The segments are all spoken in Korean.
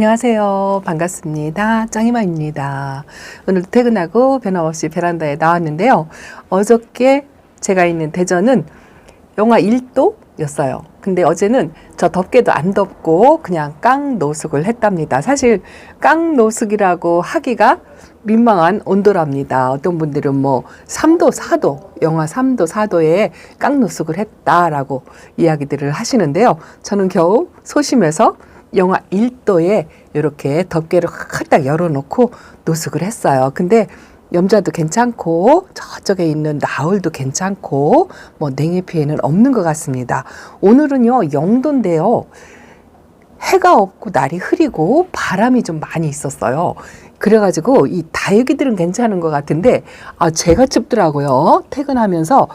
안녕하세요. 반갑습니다. 짱이마입니다. 오늘 퇴근하고 변함없이 베란다에 나왔는데요. 어저께 제가 있는 대전은 영하 1도였어요. 근데 어제는 저 덥게도 안 덥고 그냥 깡노숙을 했답니다. 사실 깡노숙이라고 하기가 민망한 온도랍니다. 어떤 분들은 뭐 3도, 4도, 영하 3도, 4도에 깡노숙을 했다라고 이야기들을 하시는데요. 저는 겨우 소심해서 영하 1도에 이렇게 덮개를 확딱 열어놓고 노숙을 했어요. 근데 염자도 괜찮고 저쪽에 있는 나울도 괜찮고 뭐 냉해 피해는 없는 것 같습니다. 오늘은요 0도인데요. 해가 없고 날이 흐리고 바람이 좀 많이 있었어요. 그래가지고 이 다육이들은 괜찮은 것 같은데 제가 춥더라고요. 퇴근하면서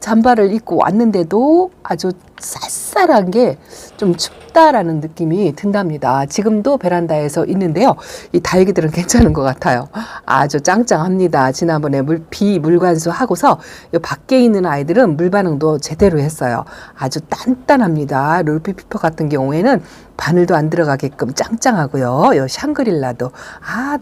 잠바를 입고 왔는데도 아주 쌀쌀한 게 좀 춥다라는 느낌이 든답니다. 지금도 베란다에서 있는데요. 이 다육이들은 괜찮은 것 같아요. 아주 짱짱합니다. 지난번에 비물관수 하고서 이 밖에 있는 아이들은 물 반응도 제대로 했어요. 아주 단단합니다. 롤피피퍼 같은 경우에는 바늘도 안 들어가게끔 짱짱하고요. 이 샹그릴라도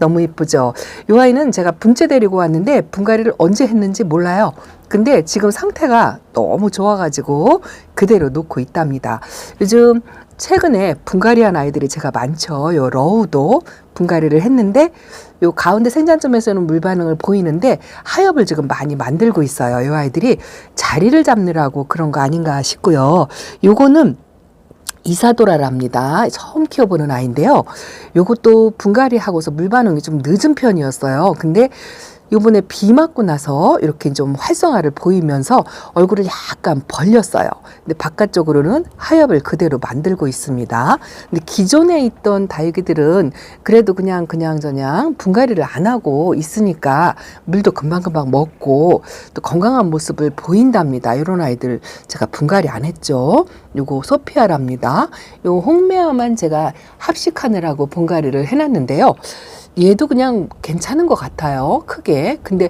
너무 이쁘죠. 이 아이는 제가 분째 데리고 왔는데 분갈이를 언제 했는지 몰라요. 근데 지금 상태가 너무 좋아가지고 그대로 놓고 있답니다. 요즘 최근에 분갈이한 아이들이 제가 많죠. 요 러우도 분갈이를 했는데 요 가운데 생장점에서는 물 반응을 보이는데 하엽을 지금 많이 만들고 있어요. 요 아이들이 자리를 잡느라고 그런 거 아닌가 싶고요. 요거는 이사도라랍니다. 처음 키워보는 아이인데요. 요것도 분갈이 하고서 물 반응이 좀 늦은 편이었어요. 근데 요번에 비 맞고 나서 이렇게 좀 활성화를 보이면서 얼굴을 약간 벌렸어요. 근데 바깥쪽으로는 하엽을 그대로 만들고 있습니다. 근데 기존에 있던 다육이들은 그래도 그냥 분갈이를 안 하고 있으니까 물도 금방금방 먹고 또 건강한 모습을 보인답니다. 이런 아이들 제가 분갈이 안 했죠. 요거 소피아랍니다. 요 홍매화만 제가 합식하느라고 분갈이를 해놨는데요. 얘도 그냥 괜찮은 것 같아요. 크게. 근데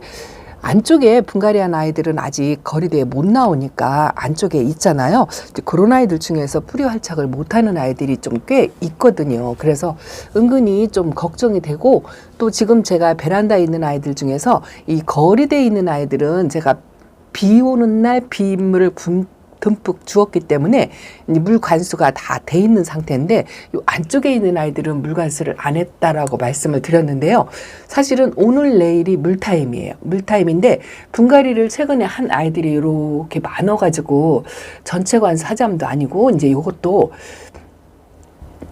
안쪽에 분갈이한 아이들은 아직 거리대에 못 나오니까 안쪽에 있잖아요. 그런 아이들 중에서 뿌리 활착을 못하는 아이들이 좀 꽤 있거든요. 그래서 은근히 좀 걱정이 되고 또 지금 제가 베란다에 있는 아이들 중에서 이 거리대에 있는 아이들은 제가 비 오는 날 빗물을 듬뿍 주었기 때문에 물 관수가 다 돼 있는 상태인데 이 안쪽에 있는 아이들은 물 관수를 안 했다라고 말씀을 드렸는데요. 사실은 오늘 내일이 물타임이에요. 물타임인데 분갈이를 최근에 한 아이들이 이렇게 많아가지고 전체 관수 하자도 아니고 이제 이것도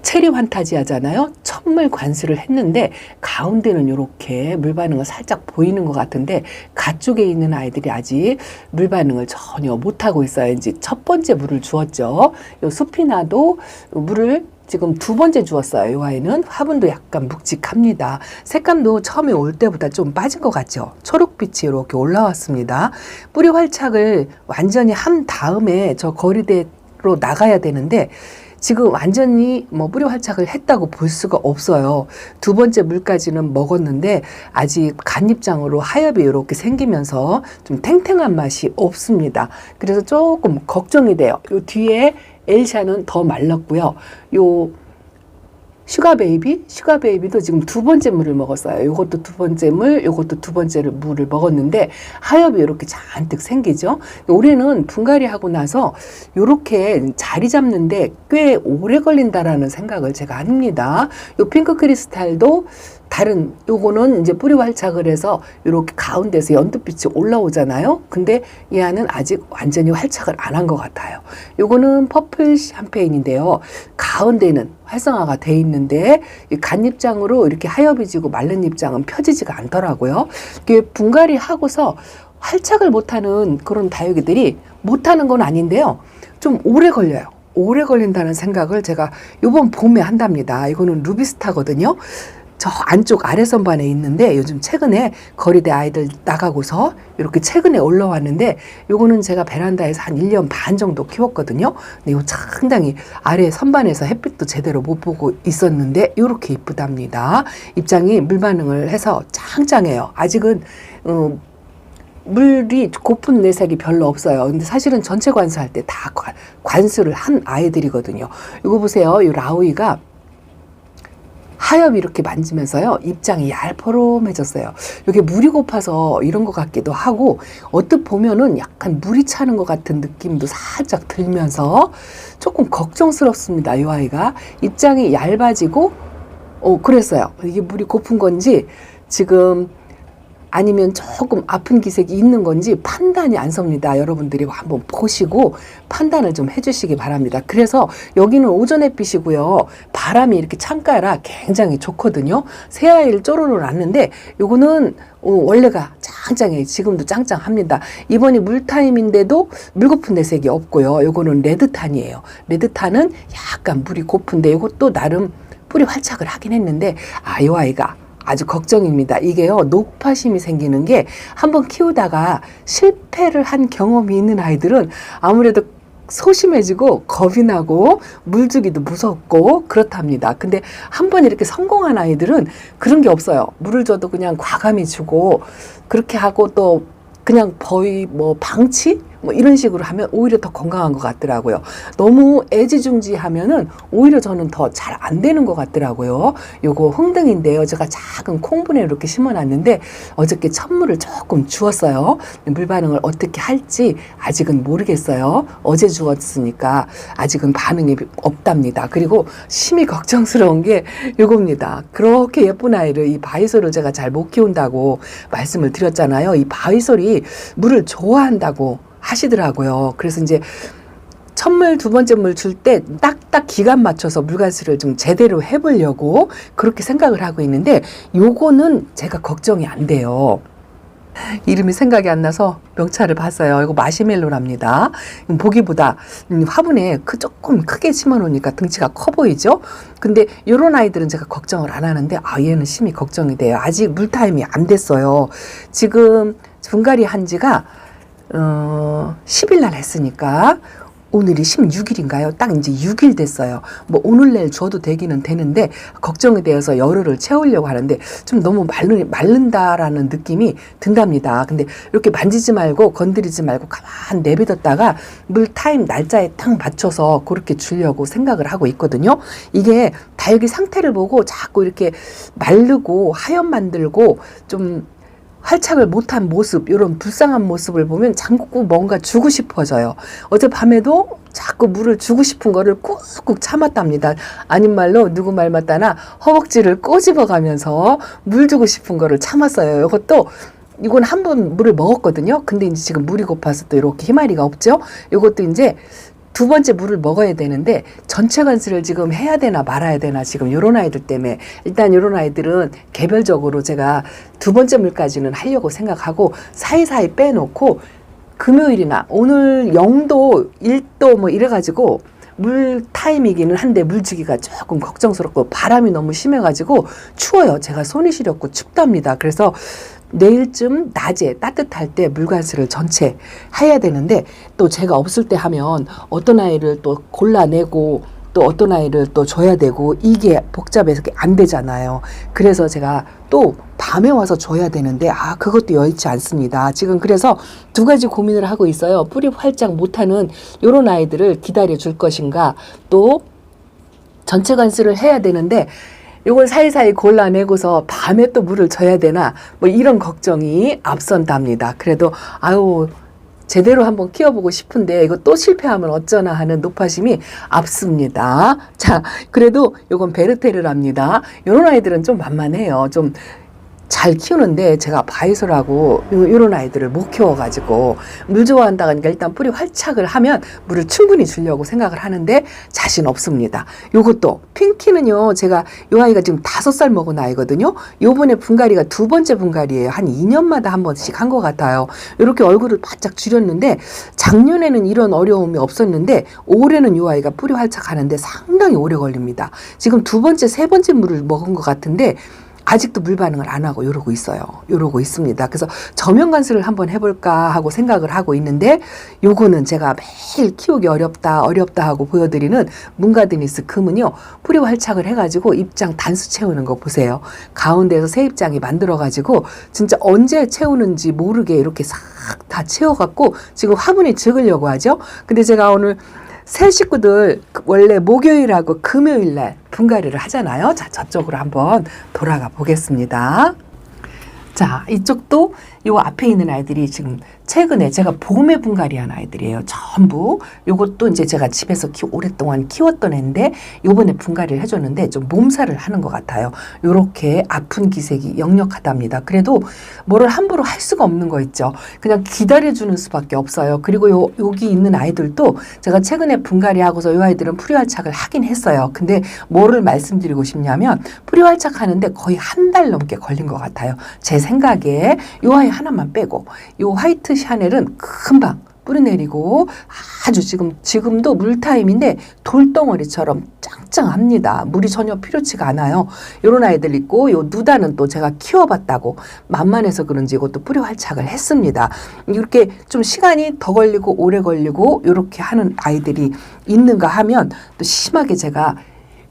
체리 환타지아잖아요. 천물 관수를 했는데 가운데는 이렇게 물 반응을 살짝 보이는 것 같은데 가쪽에 있는 아이들이 아직 물 반응을 전혀 못하고 있어요. 이제 첫 번째 물을 주었죠. 요 수피나도 물을 지금 두 번째 주었어요. 이 아이는 화분도 약간 묵직합니다. 색감도 처음에 올 때보다 좀 빠진 것 같죠. 초록빛이 이렇게 올라왔습니다. 뿌리 활착을 완전히 한 다음에 저 거리대로 나가야 되는데 지금 완전히 뿌리 활착을 했다고 볼 수가 없어요. 두 번째 물까지는 먹었는데 아직 간입장으로 하엽이 이렇게 생기면서 좀 탱탱한 맛이 없습니다. 그래서 조금 걱정이 돼요. 요 뒤에 엘샤는 더 말랐고요. 요 슈가베이비도 지금 두 번째 물을 먹었어요. 요것도 두 번째 물, 요것도 두 번째 물을 먹었는데 하엽이 이렇게 잔뜩 생기죠. 올해는 분갈이 하고 나서 요렇게 자리 잡는데 꽤 오래 걸린다라는 생각을 제가 합니다. 요 핑크 크리스탈도 다른 요거는 이제 뿌리 활착을 해서 이렇게 가운데서 연두빛이 올라오잖아요. 근데 얘는 아직 완전히 활착을 안 한 것 같아요. 요거는 퍼플 샴페인인데요. 가운데는 활성화가 돼 있는데 이 간잎장으로 이렇게 하엽이 지고 마른 잎장은 펴지지가 않더라고요. 이게 분갈이 하고서 활착을 못하는 그런 다육이들이 못하는 건 아닌데요. 좀 오래 걸려요. 오래 걸린다는 생각을 제가 요번 봄에 한답니다. 이거는 루비스타거든요. 저 안쪽 아래 선반에 있는데 요즘 최근에 거리대 아이들 나가고서 이렇게 최근에 올라왔는데 요거는 제가 베란다에서 한 1년 반 정도 키웠거든요. 근데 이거 상당히 아래 선반에서 햇빛도 제대로 못 보고 있었는데 이렇게 이쁘답니다. 입장이 물 반응을 해서 짱짱해요. 아직은 물이 고픈 내색이 별로 없어요. 근데 사실은 전체 관수할 때 다 관수를 한 아이들이거든요. 이거 보세요. 이 라우이가 하엽이 이렇게 만지면서요, 입장이 얄포롬해졌어요. 이게 물이 고파서 이런 것 같기도 하고, 어떻게 보면은 약간 물이 차는 것 같은 느낌도 살짝 들면서 조금 걱정스럽습니다. 이 아이가 입장이 얇아지고, 그랬어요. 이게 물이 고픈 건지 지금 아니면 조금 아픈 기색이 있는 건지 판단이 안 섭니다. 여러분들이 한번 보시고 판단을 좀 해주시기 바랍니다. 그래서 여기는 오전 햇빛이고요. 바람이 이렇게 창가라 굉장히 좋거든요. 새아이를 쪼르르 놨는데 요거는 원래가 짱짱해요. 지금도 짱짱합니다. 이번이 물타임인데도 물 고픈 내색이 없고요. 요거는 레드탄이에요. 레드탄은 약간 물이 고픈데 요것도 나름 뿌리 활착을 하긴 했는데 이 아이가 아주 걱정입니다. 이게요, 녹파심이 생기는 게 한번 키우다가 실패를 한 경험이 있는 아이들은 아무래도 소심해지고 겁이 나고 물 주기도 무섭고 그렇답니다. 근데 한번 이렇게 성공한 아이들은 그런 게 없어요. 물을 줘도 그냥 과감히 주고 그렇게 하고 또 그냥 거의 뭐 방치? 뭐 이런 식으로 하면 오히려 더 건강한 것 같더라고요. 너무 애지중지하면은 오히려 저는 더 잘 안 되는 것 같더라고요. 요거 흥등인데요. 제가 작은 콩분에 이렇게 심어놨는데 어저께 첫물을 조금 주었어요. 물 반응을 어떻게 할지 아직은 모르겠어요. 어제 주었으니까 아직은 반응이 없답니다. 그리고 심히 걱정스러운 게 요겁니다. 그렇게 예쁜 아이를 이 바이솔을 제가 잘 못 키운다고 말씀을 드렸잖아요. 이 바이솔이 물을 좋아한다고 하시더라고요. 그래서 이제 첫 물, 두 번째 물 줄 때 딱딱 기간 맞춰서 물간수를 좀 제대로 해보려고 그렇게 생각을 하고 있는데 요거는 제가 걱정이 안 돼요. 이름이 생각이 안 나서 명찰을 봤어요. 이거 마시멜로랍니다. 보기보다 화분에 조금 크게 심어놓으니까 등치가 커 보이죠? 근데 이런 아이들은 제가 걱정을 안 하는데 얘는 심히 걱정이 돼요. 아직 물타임이 안 됐어요. 지금 분갈이 한 지가 10일 날 했으니까 오늘이 16일인가요? 딱 이제 6일 됐어요. 뭐 오늘 내일 줘도 되기는 되는데 걱정이 되어서 열흘을 채우려고 하는데 좀 너무 마른다라는 느낌이 든답니다. 근데 이렇게 만지지 말고 건드리지 말고 가만 내비뒀다가 물 타임 날짜에 딱 맞춰서 그렇게 주려고 생각을 하고 있거든요. 이게 다육이 상태를 보고 자꾸 이렇게 마르고 하염 만들고 좀 활착을 못한 모습, 이런 불쌍한 모습을 보면 자꾸 뭔가 주고 싶어져요. 어젯밤에도 자꾸 물을 주고 싶은 거를 꾹꾹 참았답니다. 아닌 말로 누구 말 맞다나 허벅지를 꼬집어가면서 물 주고 싶은 거를 참았어요. 이건 한 번 물을 먹었거든요. 근데 이제 지금 물이 고파서 또 이렇게 희마리가 없죠. 이것도 이제 두 번째 물을 먹어야 되는데 전체 관수를 지금 해야 되나 말아야 되나 지금 요런 아이들 때문에 일단 요런 아이들은 개별적으로 제가 두 번째 물까지는 하려고 생각하고 사이사이 빼놓고 금요일이나 오늘 0도 1도 뭐 이래가지고 물 타임이기는 한데 물 주기가 조금 걱정스럽고 바람이 너무 심해가지고 추워요. 제가 손이 시렵고 춥답니다. 그래서 내일쯤 낮에 따뜻할 때 물관수를 전체 해야 되는데 또 제가 없을 때 하면 어떤 아이를 또 골라내고 또 어떤 아이를 또 줘야 되고 이게 복잡해서 안 되잖아요. 그래서 제가 또 밤에 와서 줘야 되는데 그것도 여의치 않습니다. 지금 그래서 두 가지 고민을 하고 있어요. 뿌리 활짝 못하는 이런 아이들을 기다려 줄 것인가, 또 전체 관수를 해야 되는데 요걸 사이사이 골라내고서 밤에 또 물을 줘야 되나 뭐 이런 걱정이 앞선답니다. 그래도 제대로 한번 키워보고 싶은데 이거 또 실패하면 어쩌나 하는 높아심이 앞섭니다. 자, 그래도 요건 베르테르랍니다. 요런 아이들은 좀 만만해요. 좀 잘 키우는데 제가 바이솔하고 이런 아이들을 못 키워가지고 물 좋아한다 하니까 일단 뿌리 활착을 하면 물을 충분히 주려고 생각을 하는데 자신 없습니다. 요것도 핑키는요, 제가 요 아이가 지금 5살 먹은 아이거든요. 요번에 분갈이가 두 번째 분갈이에요. 한 2년마다 한 번씩 한 것 같아요. 이렇게 얼굴을 바짝 줄였는데 작년에는 이런 어려움이 없었는데 올해는 요 아이가 뿌리 활착하는데 상당히 오래 걸립니다. 지금 두 번째, 세 번째 물을 먹은 것 같은데 아직도 물 반응을 안 하고 이러고 있어요. 이러고 있습니다. 그래서 저면 관수를 한번 해볼까 하고 생각을 하고 있는데 요거는 제가 매일 키우기 어렵다 하고 보여드리는 문가드니스 금은요, 뿌리 활착을 해가지고 입장 단수 채우는 거 보세요. 가운데에서 새 입장이 만들어가지고 진짜 언제 채우는지 모르게 이렇게 싹 다 채워갖고 지금 화분이 적으려고 하죠. 근데 제가 오늘 새 식구들 원래 목요일하고 금요일 날 분갈이를 하잖아요. 자, 저쪽으로 한번 돌아가 보겠습니다. 자, 이쪽도 요 앞에 있는 아이들이 지금 최근에 제가 봄에 분갈이한 아이들이에요. 전부. 요것도 이제 제가 집에서 오랫동안 키웠던 애인데 요번에 분갈이를 해줬는데 좀 몸살을 하는 것 같아요. 요렇게 아픈 기색이 역력하답니다. 그래도 뭐를 함부로 할 수가 없는 거 있죠. 그냥 기다려주는 수밖에 없어요. 그리고 여기 있는 아이들도 제가 최근에 분갈이하고서 요 아이들은 뿌리활착을 하긴 했어요. 근데 뭐를 말씀드리고 싶냐면 뿌리활착 하는데 거의 한 달 넘게 걸린 것 같아요. 제 생각에 요 아이 하나만 빼고 요 화이트 샤넬은 금방 뿌리 내리고 아주 지금도 물타임인데 돌덩어리처럼 짱짱합니다. 물이 전혀 필요치가 않아요. 요런 아이들 있고 요 누다는 또 제가 키워봤다고 만만해서 그런지 이것도 뿌리 활착을 했습니다. 이렇게 좀 시간이 더 걸리고 오래 걸리고 요렇게 하는 아이들이 있는가 하면 또 심하게 제가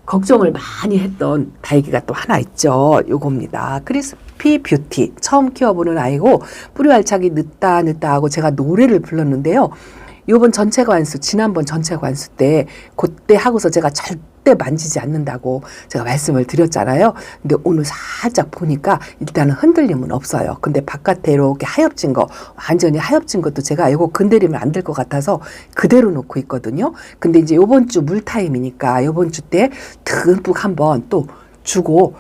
걱정을 많이 했던 다육이가 또 하나 있죠. 요겁니다. 크리스피 뷰티. 처음 키워보는 아이고 뿌리 활착이 늦다 하고 제가 노래를 불렀는데요. 요번 전체 관수, 지난번 전체 관수 때 그때 하고서 제가 절대 만지지 않는다고 제가 말씀을 드렸잖아요. 근데 오늘 살짝 보니까 일단은 흔들림은 없어요. 근데 바깥에 이렇게 하엽진 거, 완전히 하엽진 것도 제가 이거 건드리면 안 될 것 같아서 그대로 놓고 있거든요. 근데 이제 요번 주 물타임이니까 요번 주 때 듬뿍 한번 또 주고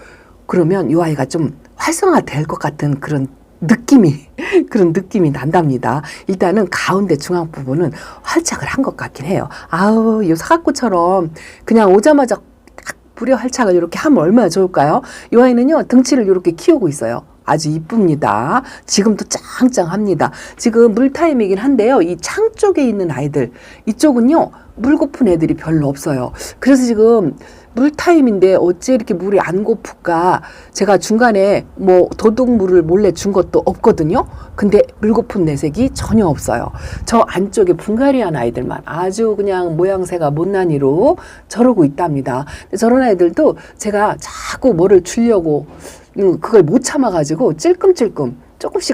그러면 이 아이가 좀 활성화될 것 같은 그런 느낌이 난답니다. 일단은 가운데 중앙 부분은 활착을 한 것 같긴 해요. 아우, 이 사각구처럼 그냥 오자마자 딱 뿌려 활착을 이렇게 하면 얼마나 좋을까요? 이 아이는요, 등치를 이렇게 키우고 있어요. 아주 이쁩니다. 지금도 짱짱합니다. 지금 물타임이긴 한데요. 이 창 쪽에 있는 아이들, 이쪽은요, 물 고픈 애들이 별로 없어요. 그래서 지금 물타임인데 어째 이렇게 물이 안 고플까? 제가 중간에 뭐 도둑물을 몰래 준 것도 없거든요. 근데 물 고픈 내색이 전혀 없어요. 저 안쪽에 분갈이한 아이들만 아주 그냥 모양새가 못난이로 저러고 있답니다. 저런 아이들도 제가 자꾸 뭐를 주려고 그걸 못 참아가지고 찔끔찔끔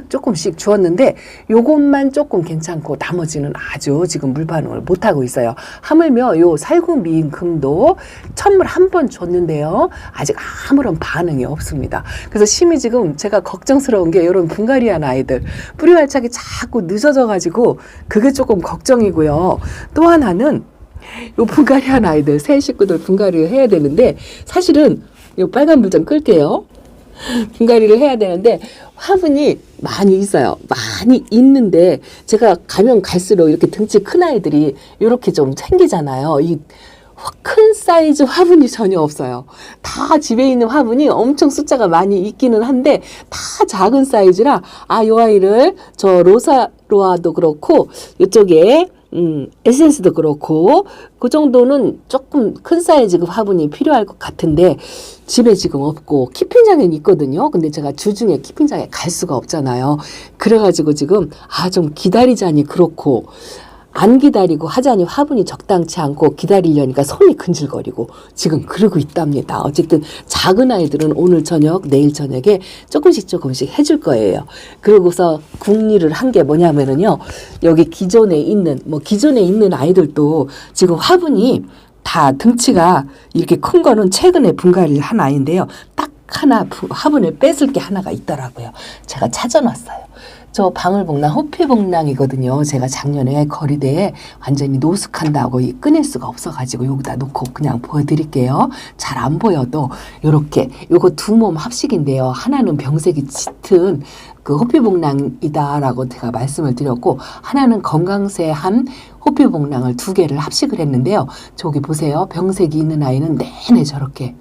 조금씩 주었는데 요것만 조금 괜찮고 나머지는 아주 지금 물 반응을 못하고 있어요. 하물며 요 살구미인금도 천물 한 번 줬는데요. 아직 아무런 반응이 없습니다. 그래서 심히 지금 제가 걱정스러운 게 이런 분갈이한 아이들 뿌리 활착이 자꾸 늦어져가지고 그게 조금 걱정이고요. 또 하나는 요 분갈이한 아이들 새 식구들 분갈이를 해야 되는데 사실은 요 빨간 불 좀 끌게요. 분갈이를 해야 되는데 화분이 많이 있어요. 많이 있는데 제가 가면 갈수록 이렇게 등치 큰 아이들이 이렇게 좀 생기잖아요. 이 큰 사이즈 화분이 전혀 없어요. 다 집에 있는 화분이 엄청 숫자가 많이 있기는 한데 다 작은 사이즈라 요 아이를 저 로사로아도 그렇고 이쪽에 에센스도 그렇고 그 정도는 조금 큰 사이즈 그 화분이 필요할 것 같은데 집에 지금 없고 키핑장에는 있거든요. 근데 제가 주중에 키핑장에 갈 수가 없잖아요. 그래가지고 지금 좀 기다리자니 그렇고 안 기다리고 하자니 화분이 적당치 않고 기다리려니까 손이 근질거리고 지금 그러고 있답니다. 어쨌든 작은 아이들은 오늘 저녁 내일 저녁에 조금씩 해줄 거예요. 그러고서 궁리를 한 게 뭐냐면은요. 여기 기존에 있는 아이들도 지금 화분이 다 등치가 이렇게 큰 거는 최근에 분갈이를 한 아이인데요. 딱 하나 화분을 뺏을 게 하나가 있더라고요. 제가 찾아놨어요. 저 방울복랑 호피복랑이거든요. 제가 작년에 거리대에 완전히 노숙한다고 꺼낼 수가 없어가지고 여기다 놓고 그냥 보여드릴게요. 잘 안 보여도 요렇게 요거 두 몸 합식인데요. 하나는 병색이 짙은 그 호피복랑이다라고 제가 말씀을 드렸고 하나는 건강세한 호피복랑을 두 개를 합식을 했는데요. 저기 보세요. 병색이 있는 아이는 내내 저렇게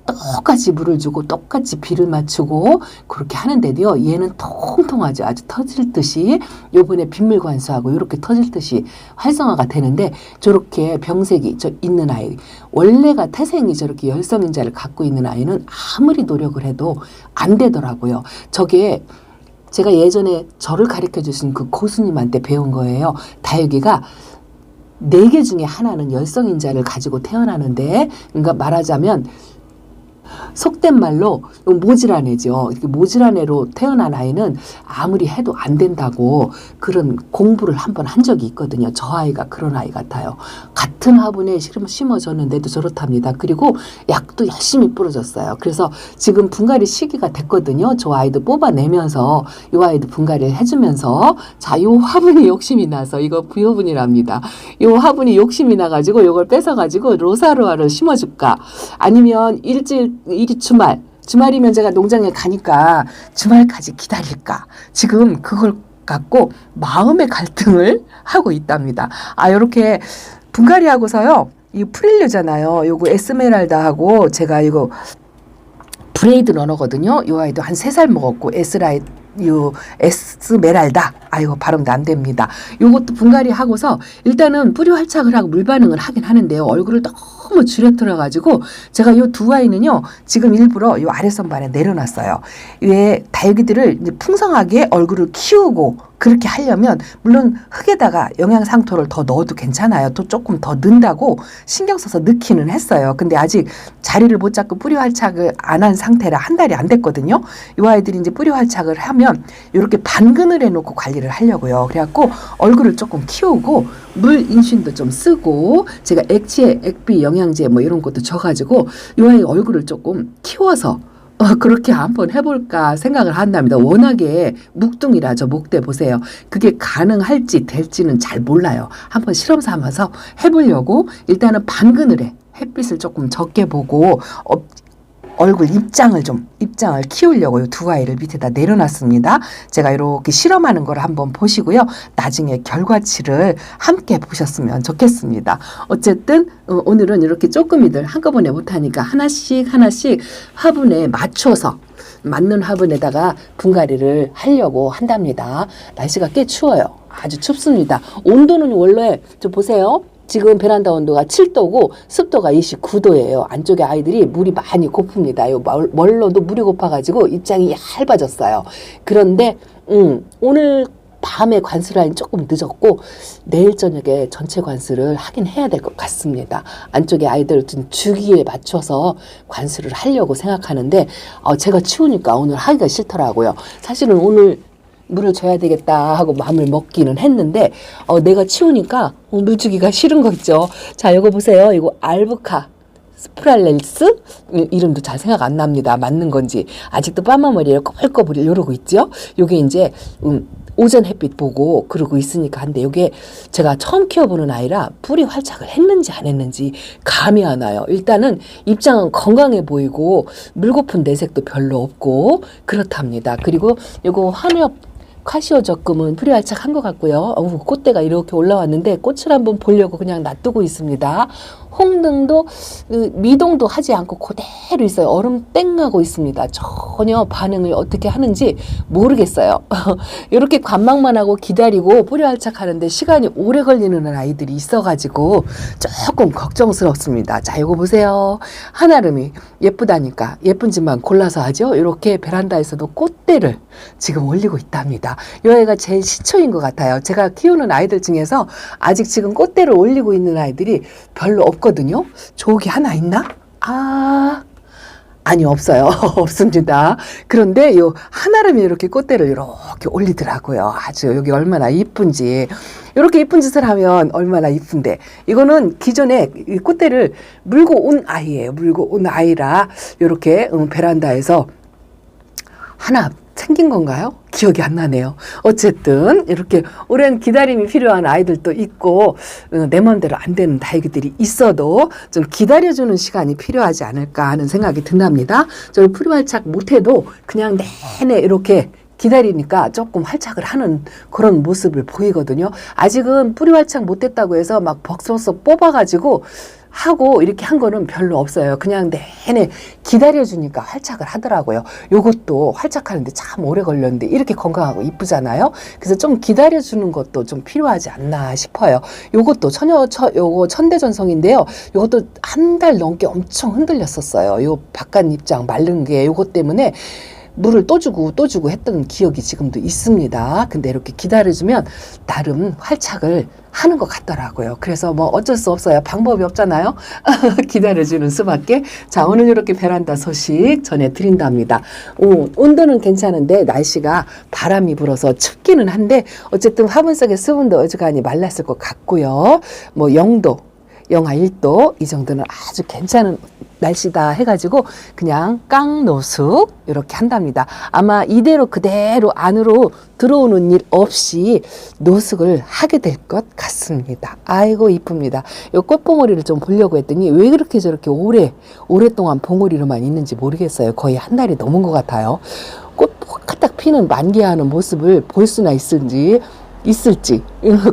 똑같이 물을 주고 똑같이 비를 맞추고 그렇게 하는데도요. 얘는 통통하죠. 아주 터질 듯이 요번에 빗물 관수하고 이렇게 터질 듯이 활성화가 되는데 저렇게 병색이 있는 아이 원래가 태생이 저렇게 열성인자를 갖고 있는 아이는 아무리 노력을 해도 안 되더라고요. 저게 제가 예전에 저를 가르쳐 주신 그 고수님한테 배운 거예요. 다육이가 4개 중에 하나는 열성인자를 가지고 태어나는데 그러니까 말하자면 속된 말로 모질한 애죠. 이렇게 모질한 애로 태어난 아이는 아무리 해도 안 된다고 그런 공부를 한번 한 적이 있거든요. 저 아이가 그런 아이 같아요. 같은 화분에 심어줬는데도 저렇답니다. 그리고 약도 열심히 뿌려줬어요. 그래서 지금 분갈이 시기가 됐거든요. 저 아이도 뽑아내면서 이 아이도 분갈이를 해주면서 자, 요 화분이 욕심이 나서 이거 부효분이랍니다. 요 화분이 욕심이 나가지고 요걸 뺏어가지고 로사루아를 심어줄까? 아니면 주말이면 제가 농장에 가니까 주말까지 기다릴까? 지금 그걸 갖고 마음의 갈등을 하고 있답니다. 아, 요렇게 분갈이 하고서요. 이 프릴류잖아요. 요거 에스메랄다하고 제가 이거 브레이드 러너거든요. 요 아이도 한 3살 먹었고 에스메랄다. 이거 발음도 안 됩니다. 요것도 분갈이 하고서 일단은 뿌리 활착을 하고 물 반응을 하긴 하는데요. 얼굴을 너무 줄여들어가지고 제가 요 두 아이는요. 지금 일부러 요 아래선반에 내려놨어요. 왜 다육이들을 이제 풍성하게 얼굴을 키우고 그렇게 하려면 물론 흙에다가 영양상토를 더 넣어도 괜찮아요. 또 조금 더 넣는다고 신경 써서 넣기는 했어요. 근데 아직 자리를 못 잡고 뿌리 활착을 안 한 상태라 한 달이 안 됐거든요. 이 아이들이 이제 뿌리 활착을 하면 이렇게 반근을 해놓고 관리를 하려고요. 그래갖고 얼굴을 조금 키우고 물 인신도 좀 쓰고 제가 액체, 액비, 영양제 뭐 이런 것도 줘가지고 이 아이 얼굴을 조금 키워서 그렇게 한번 해볼까 생각을 한답니다. 워낙에 묵둥이라죠. 목대 보세요. 그게 가능할지 될지는 잘 몰라요. 한번 실험 삼아서 해보려고 일단은 반그늘에 햇빛을 조금 적게 보고 얼굴 입장을 키우려고 이 두 아이를 밑에다 내려놨습니다. 제가 이렇게 실험하는 걸 한번 보시고요. 나중에 결과치를 함께 보셨으면 좋겠습니다. 어쨌든 오늘은 이렇게 조금이들 한꺼번에 못하니까 하나씩 화분에 맞춰서 맞는 화분에다가 분갈이를 하려고 한답니다. 날씨가 꽤 추워요. 아주 춥습니다. 온도는 원래 좀 보세요. 지금 베란다 온도가 7도고 습도가 29도예요. 안쪽에 아이들이 물이 많이 고픕니다. 요 멀로도 물이 고파가지고 입장이 얇아졌어요. 그런데 오늘 밤에 관수라인 조금 늦었고 내일 저녁에 전체 관수를 하긴 해야 될 것 같습니다. 안쪽에 아이들 좀 주기에 맞춰서 관수를 하려고 생각하는데 제가 추우니까 오늘 하기가 싫더라고요. 사실은 오늘 물을 줘야 되겠다 하고 마음을 먹기는 했는데 내가 치우니까 물 주기가 싫은 거 있죠. 자, 이거 보세요. 이거 알부카 스프랄렐스 이름도 잘 생각 안 납니다. 맞는 건지 아직도 빠마머리를 꼬불꼬불 이러고 있죠. 요게 이제 오전 햇빛 보고 그러고 있으니까 한데 요게 제가 처음 키워보는 아이라 뿌리 활착을 했는지 안 했는지 감이 안 와요. 일단은 입장은 건강해 보이고 물고픈 내색도 별로 없고 그렇답니다. 그리고 요거 환엽 카시오 적금은 뿌리 활착한 것 같고요. 꽃대가 이렇게 올라왔는데 꽃을 한번 보려고 그냥 놔두고 있습니다. 홍등도 미동도 하지 않고 그대로 있어요. 얼음 땡하고 있습니다. 전혀 반응을 어떻게 하는지 모르겠어요. 이렇게 관망만 하고 기다리고 뿌리 활착하는데 시간이 오래 걸리는 아이들이 있어가지고 조금 걱정스럽습니다. 자, 이거 보세요. 한아름이 예쁘다니까 예쁜 집만 골라서 하죠. 이렇게 베란다에서도 꽃대를 지금 올리고 있답니다. 이 아이가 제일 시초인 것 같아요. 제가 키우는 아이들 중에서 아직 지금 꽃대를 올리고 있는 아이들이 별로 없거든요. 저기 하나 있나? 아니 없어요. 없습니다. 그런데 요 한아름이 이렇게 꽃대를 이렇게 올리더라고요. 아주 여기 얼마나 이쁜지. 이렇게 이쁜 짓을 하면 얼마나 이쁜데. 이거는 기존에 이 꽃대를 물고 온 아이예요. 물고 온 아이라 이렇게 베란다에서 하나 생긴 건가요? 기억이 안 나네요. 어쨌든 이렇게 오랜 기다림이 필요한 아이들도 있고 내 맘대로 안 되는 다육이들이 있어도 좀 기다려주는 시간이 필요하지 않을까 하는 생각이 든답니다. 저 뿌리 활착 못해도 그냥 내내 이렇게 기다리니까 조금 활착을 하는 그런 모습을 보이거든요. 아직은 뿌리 활착 못했다고 해서 막 벅벅 뽑아가지고 하고 이렇게 한 거는 별로 없어요. 그냥 내내 기다려주니까 활착을 하더라고요. 요것도 활착하는데 참 오래 걸렸는데 이렇게 건강하고 이쁘잖아요. 그래서 좀 기다려주는 것도 좀 필요하지 않나 싶어요. 요것도 요거 천대전성인데요. 요것도 한 달 넘게 엄청 흔들렸었어요. 요 바깥 입장 마른 게 요것 때문에 물을 또 주고 했던 기억이 지금도 있습니다. 근데 이렇게 기다려주면 나름 활착을 하는 것 같더라고요. 그래서 뭐 어쩔 수 없어요. 방법이 없잖아요. 기다려주는 수밖에. 자, 오늘 이렇게 베란다 소식 전해드린답니다. 온도는 괜찮은데 날씨가 바람이 불어서 춥기는 한데 어쨌든 화분 속의 수분도 어지간히 말랐을 것 같고요. 뭐 0도, 영하 1도 이 정도는 아주 괜찮은 날씨다 해가지고 그냥 깡노숙 이렇게 한답니다. 아마 이대로 그대로 안으로 들어오는 일 없이 노숙을 하게 될 것 같습니다. 아이고 이쁩니다. 요 꽃봉오리를 좀 보려고 했더니 왜 그렇게 저렇게 오랫동안 봉오리로만 있는지 모르겠어요. 거의 한 달이 넘은 것 같아요. 꽃 까딱 피는 만개하는 모습을 볼 수나 있을지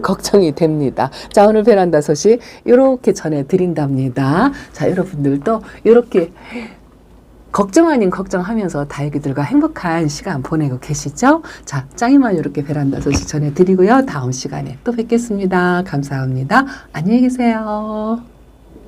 걱정이 됩니다. 자, 오늘 베란다 소식 이렇게 전해드린답니다. 자, 여러분들도 이렇게 걱정 아닌 걱정하면서 다육이들과 행복한 시간 보내고 계시죠? 자, 짱이만 이렇게 베란다 소식 전해드리고요. 다음 시간에 또 뵙겠습니다. 감사합니다. 안녕히 계세요.